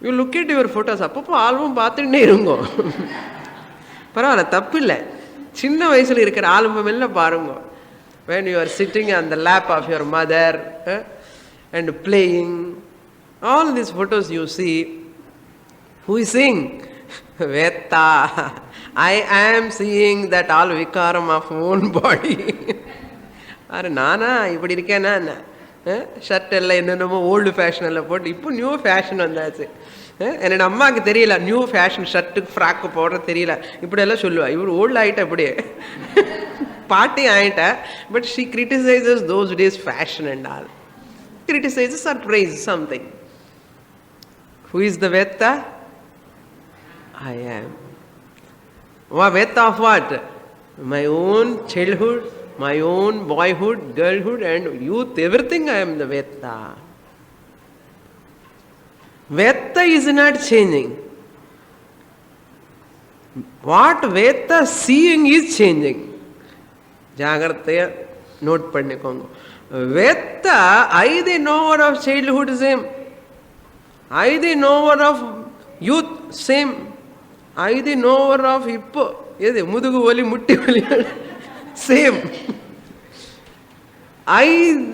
You look Ed your photos, அப்பப்போ ஆல்பம் பார்த்துட்டே இருங்கோ, பரவாயில்ல, தப்பு இல்லை. சின்ன வயசில் இருக்கிற ஆல்பம் எல்லாம் பாருங்க. when you are sitting on the lap of your mother and playing, all these photos you see, who is seeing? Vetta. I am seeing that all vikaram of own body. Array நானா இப்படி இருக்கேனா என்ன? Shirt எல்லாம் என்னென்னமோ old ஃபேஷனில் போட்டு இப்போ new fashion வந்தாச்சு. என்னோட அம்மாவுக்கு தெரியல நியூ ஃபேஷன் ஷர்ட்டுக்கு ஃப்ராக்கு போடுற தெரியல, இப்படியெல்லாம் சொல்லுவா. இவர் ஓல்டு ஆகிட்டா இப்படியே பாட்டி ஆகிட்டா. But she criticises those days fashion and all. Criticises are praise something. Who is the வேத்தா? I am. Vetta of what? My own childhood, my own boyhood, girlhood and youth, everything I am the Vetta. Vetta is not changing. What Vetta seeing is changing. Jagrattaya note pannikongo. Vetta, I the knower of childhood same. I the knower of youth same. I the knower of இப்போ எது முதுகு வலி முட்டி வலி same. I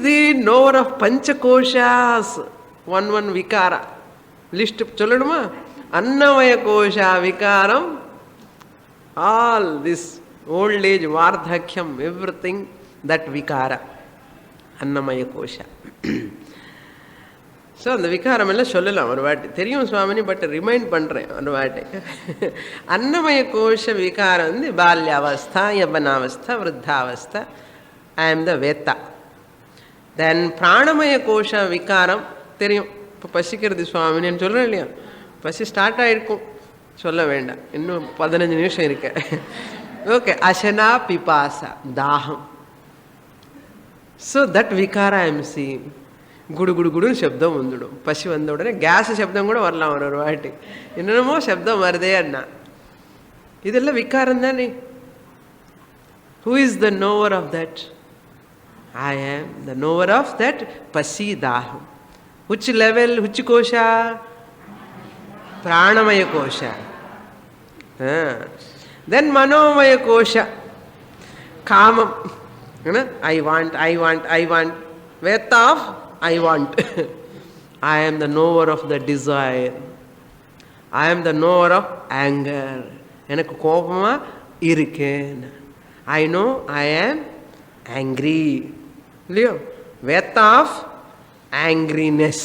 the knower of panchakoshas, one vikara. List சொல்லணுமா? அன்னமய கோஷா விகாரம், all this old age, vardhakyam, everything that vikara, அன்னமய Gosha. So அந்த விகாரம் எல்லாம் சொல்லலாம் ஒரு வாட்டி, தெரியும் சுவாமினி, பட் ரிமைண்ட் பண்ணுறேன் ஒரு வாட்டி. அன்னமய கோஷ விகாரம் வந்து பால்யாவஸ்தா, யவனாவஸ்தா, விருத்தாவஸ்தா. ஐ ஆம் த வேத்தா. தென் பிராணமய கோஷ விகாரம் தெரியும். இப்போ பசிக்கிறது சுவாமின்னு சொல்கிறேன் இல்லையா, பசி ஸ்டார்ட் ஆகிருக்கும், சொல்ல வேண்டாம், இன்னும் 15 நிமிஷம் இருக்கு. ஓகே, அசனா பிபாசா, தாகம். ஸோ தட் விகார ஐ எம் சீயிங். குடு குடு குடுன்னு சப்தம் வந்துடும். பசி வந்த உடனே கேஸ் சப்தம் கூட வரலாம் ஒரு வாட்டி, என்னென்னமோ சப்தம் வருதே அண்ணா. இதெல்லாம் விகாரம் தானே. Who is the knower of that? I am the knower of that பசி தாகம். which level, which kosha? Pranamaya kosha. Then manomaya kosha, kamam. I want. Vetta of I want. I am the knower of the desire. I am the knower of anger. எனக்கு கோபமா இருக்கேன். I know I am angry. இல்லையோ? Vetta of angriness.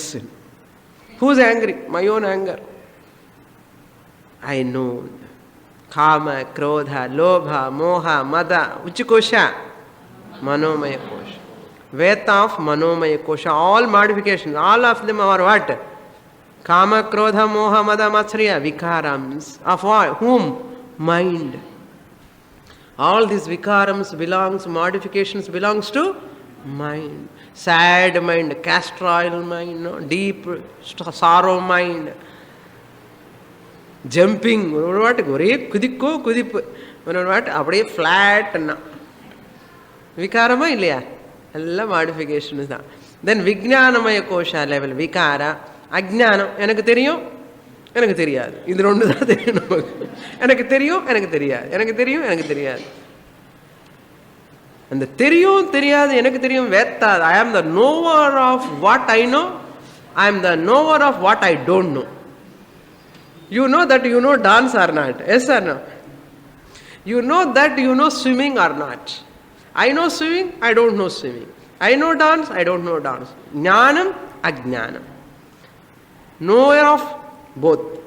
Who's angry? My own anger. I know. Kama, krodha, lobha, moha, mada. Which kosha? Manomaya kosha. Vetta of manomaya kosha. All modifications, all of them are what? Kama, krodha, moha, mada, matsriya. Vikarams. Of what? Whom? Mind. All these vikarams belongs, modifications belongs to mind. Sad mind, castor oil mind, no? Deep sorrow mind. Jumping, ஒரு வாட்டுக்கு ஒரே குதிப்பு, ஒரு வாட்டு அப்படியே ஃப்ளாட்னா விகாரமா இல்லையா? எல்லாம் modification தான். தென் விஜானமய Gosha level vihara. அஜ்ஞானம், எனக்கு தெரியும் எனக்கு தெரியாது, இது ரெண்டு தான் தெரியும் நமக்கு. எனக்கு தெரியும் எனக்கு தெரியாது, எனக்கு தெரியும் எனக்கு தெரியாது. அந்த தெரியும் தெரியாது எனக்கு தெரியும் வேத்தா. I am the knower of what I know, I am the knower of what I don't know. You know that you know dance or not? Yes or no? You know that you know swimming or not? I know swimming, I don't know swimming. I know dance, I don't know dance. Jnanam, ajnanam. Knower of both.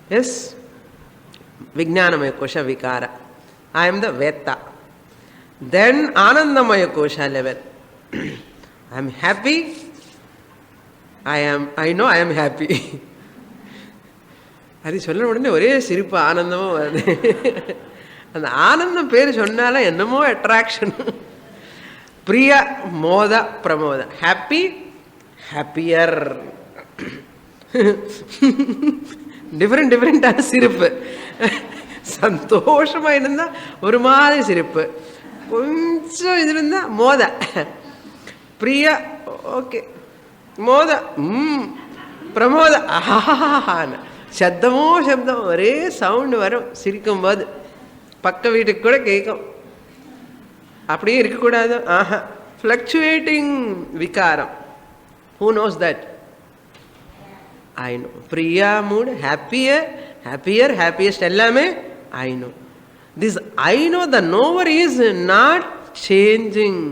Yes? Vijnanamaya kosha vikara. I am the Veta. Then Anandamaya kosha level. I am happy. I know I am happy. அது சொல்ல உடனே ஒரே சிரிப்பு ஆனந்தமும் வருது. அந்த ஆனந்தம் பேர் சொன்னால என்னமோ அட்ராக்ஷன். பிரிய மோத பிரமோத. Happy happier. டிஃப்ரெண்டான சிரிப்பு. சந்தோஷமா இருந்தா ஒரு மாதிரி சிரிப்பு, கொஞ்சம் இது இருந்தா மோத. பிரியா ஓகே, மோத பிரமோத ஆஹான சப்தம் ஒரே சவுண்டு வரும் சிரிக்கும்போது. பக்க வீட்டுக்கு கூட கேட்கும். அப்படியே இருக்கக்கூடாது. ஆஹா, ஃப்ளக்சுவேட்டிங் விகாரம். Who knows that? I know. பிரியா மூட், ஹாப்பியர் ஹாப்பியஸ்ட் எல்லாமே I know. This I know, the knower is not changing.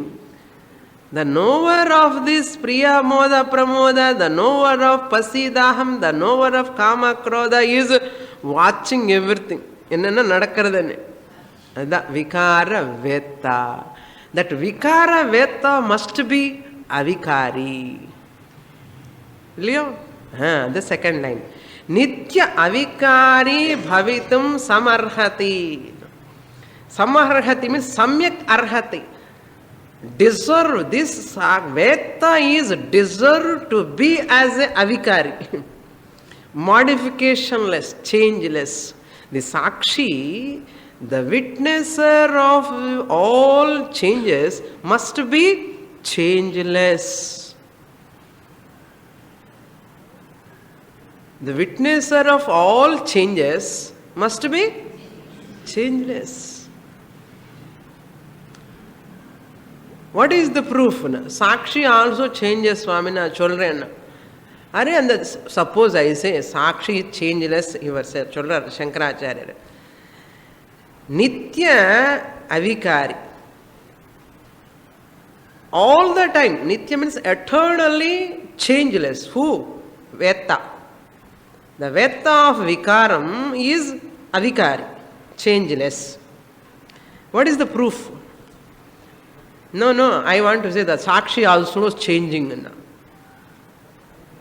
The knower of this Priya Moda Pramoda, the knower of Pasidaham, the knower of Kama Krodha is watching everything. Enna nadakkaradane. That Vikara Veta. That Vikara Veta must be Avikari. Leo? The second line. Nitya Avikari Bhavitum Samarhati. Samarhati means Samyak Arhati. Deserve, this Veta is deserved to be as a avikari, modificationless, changeless. The Sakshi, the witnesser of all changes, must be changeless. The witnesser of all changes must be changeless. What is the proof? Sakshi also changes, Swami na cholren. Are and suppose I say Sakshi is changeless, he was said cholra Shankaracharya. Nitya avikari. All the time. Nitya means eternally changeless. Who? Veta. The Veta of Vikaram is avikari, changeless. What is the proof? No, I want to say that Sakshi also is changing.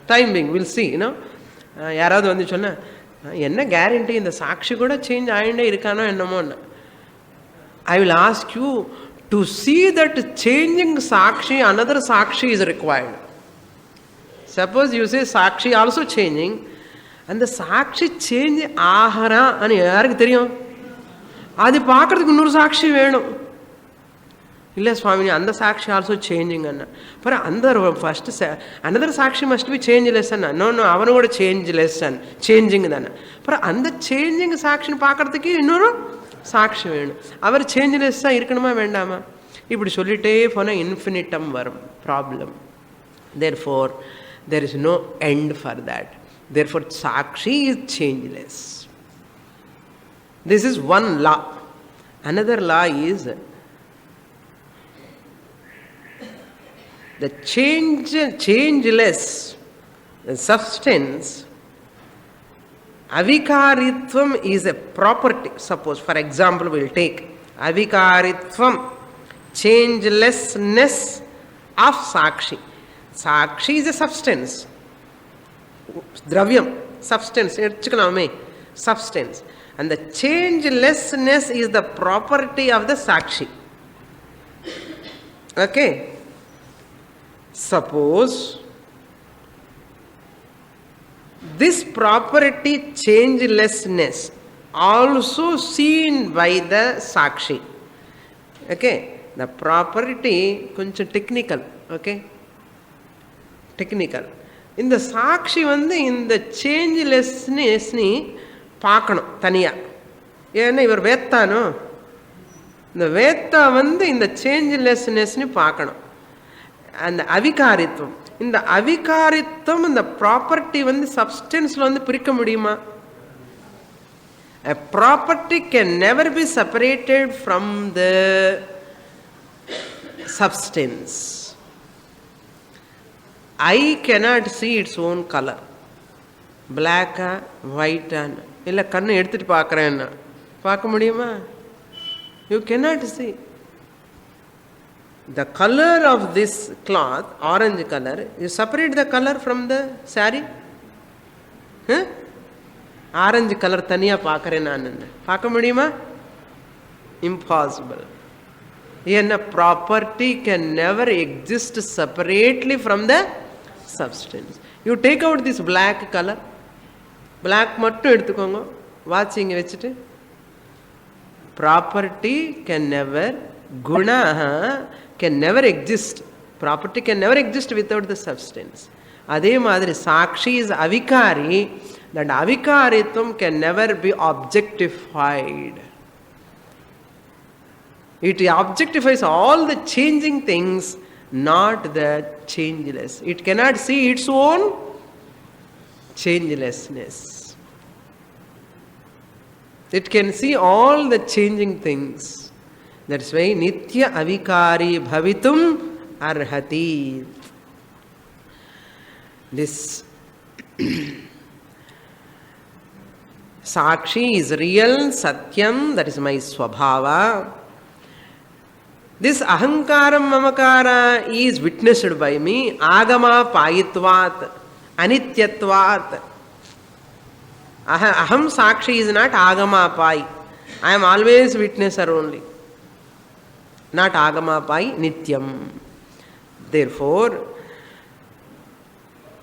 Time being, we'll see, யாராவது வந்து சொன்ன என்ன guarantee இந்த சாட்சி கூட change ஆகிட்டே இருக்கானோ என்னமோ. I will ask you to see that changing Sakshi, another Sakshi is required. Suppose you say Sakshi also changing, and the Sakshi change ஆஹரா అని யாருக்கு தெரியும்? அது பார்க்கறதுக்கு இன்னொரு சாட்சி வேணும். இல்லை சுவாமி, அந்த சாட்சி ஆல்சோ சேஞ்சிங் அண்ணா. அப்புறம் அந்த ஃபர்ஸ்ட் அனதர் சாட்சி மஸ்ட் பி சேஞ்ச்லெஸ் அண்ணா. நோ அவனு கூட சேஞ்ச்லெஸ் அண்ட் சேஞ்சிங் தானே. அப்புறம் அந்த சேஞ்சிங் சாட்சின்னு பார்க்கறதுக்கு இன்னொரு சாட்சி வேணும். அவர் சேஞ்ச்லெஸ்ஸாக இருக்கணுமா வேண்டாமா? இப்படி சொல்லிட்டே போனால் இன்ஃபினிட்டம் வரும் problem. Therefore there is no end for that. Therefore sakshi is changeless. This is one law. Another law is the changeless substance. Avikaritvam is a property. Suppose, for example, we'll take Avikaritvam, changelessness of Sakshi. Sakshi is a substance. Dravyam, substance. Substance. And the changelessness is the property of the Sakshi. Okay? Suppose this property changelessness also seen by the Sakshi. Okay, the property கொஞ்சம் technical. Okay, technical. இந்த சாட்சி வந்து இந்த சேஞ்ச்லெஸ்னஸ் நீ பார்க்கணும் தனியா. ஏன்னா இவர் வேத்தானோ, இந்த வேத்தா வந்து இந்த சேஞ்ச்லெஸ்னஸ் நீ பார்க்கணும். அந்த அவிகாரித்துவம். இந்த அவிகாரித்துவம் இந்த ப்ராப்பர்ட்டி வந்து சப்ஸ்டன்ஸ்ல வந்து பிரிக்க முடியுமா? A property can never be separated from the substance. I cannot see its own color. Black, white, இல்ல கண்ணு எடுத்துட்டு பார்க்கறேன்னா பார்க்க முடியுமா? You cannot see. The color of this cloth, orange color, you separate the color from the saree? Orange colour தனியாக பார்க்குறேன் நான் பார்க்க முடியுமா? இம்பாசிபிள். ஏன்னா property can never exist separately from the substance. You take out this black colour, black மட்டும் எடுத்துக்கோங்க, watch இங்கே வச்சுட்டு. ப்ராப்பர்ட்டி கேன் நெவர், குணா can never exist, property can never exist without the substance. அதே மாதிரி சாட்சி இஸ் அவிகாரி. That avikaritum can never be objectified. It objectifies all the changing things, not the changeless. It cannot see its own changelessness. It can see all the changing things. That's why nitya avikari bhavitum arhati. This Sakshi is real, Satyam, that is my Swabhava. This Ahankaram Mamakara is witnessed by me, Agama Payitvat, Anityatvat. Aham Sakshi is not Agama Pai. I am always witnesser only. Not Agama Pai, Nityam. Therefore,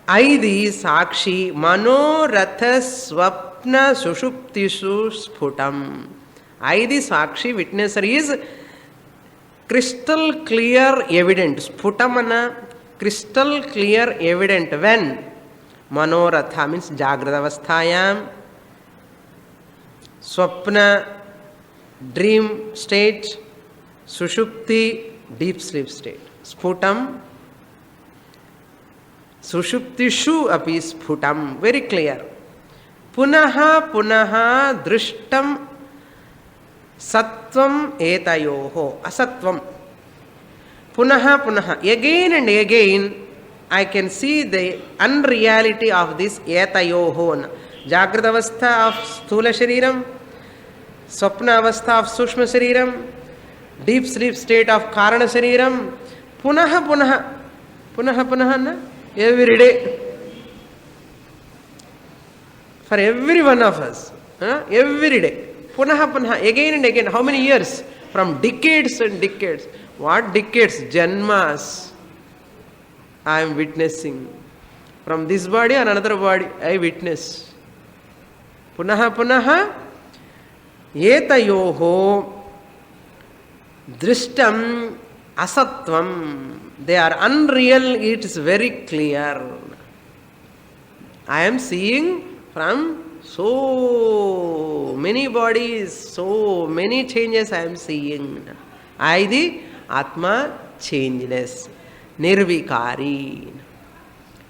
Aidi Sakshi Manoratha Swapna Sushuptisu Sphutam. Aidi Sakshi witnesser is crystal clear evident. Sphutamana crystal clear evident when Manoratha means Jagradavasthayam, Swapna dream state, Sushupti deep sleep state. Sphutam Sushuptishu api sphutam, very clear. Punaha punaha drishtam sattvam etayoho asatvam. Punaha punaha, again and again I can see the unreality of this etayoho. Jagrata avastha of sthula shariram, swapna avastha of sushma shariram, deep sleep state of karana shariram. Punaha punaha, punaha punaha na, every day. For every one of us, every day. Punaha punaha, again and again. How many years? From decades and decades. What decades? Janmas. I am witnessing. From this body or another body, I witness. Punaha punaha etayoho drishtam asatvam. They are unreal, it is very clear. I am seeing from so many bodies, so many changes I am seeing. I the Atma changeless, Nirvikari,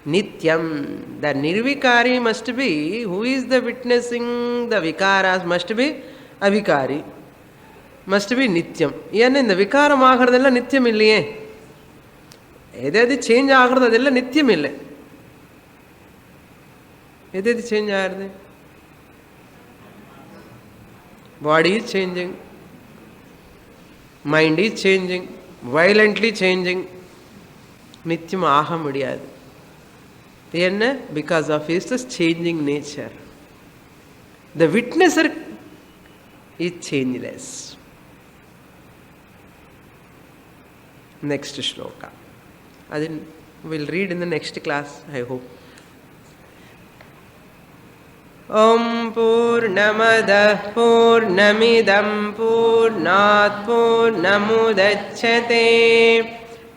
Nityam. The Nirvikari must be, who is the witnessing the Vikaras must be Avikari, must be Nityam. Even in the Vikaram Aghardella Nityam illiye. Edadi change Aghardella Nityam ille. Edadi change Aghardella. Body is changing, mind is changing, violently changing. Nityam aha mudiyadu. Enna? Because of his changing nature. The witnesser is changeless. Next shloka. Then we'll read in the next class, I hope. Om Purnamadah Purnamidam Purnat Purnamudachyate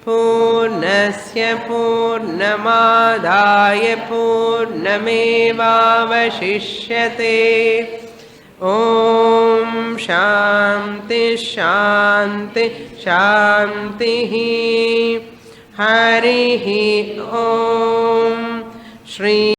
Purnasya Purnamadaya Purnamevavashishyate. Om Shanti Shanti Shanti. Harihi Om. Shri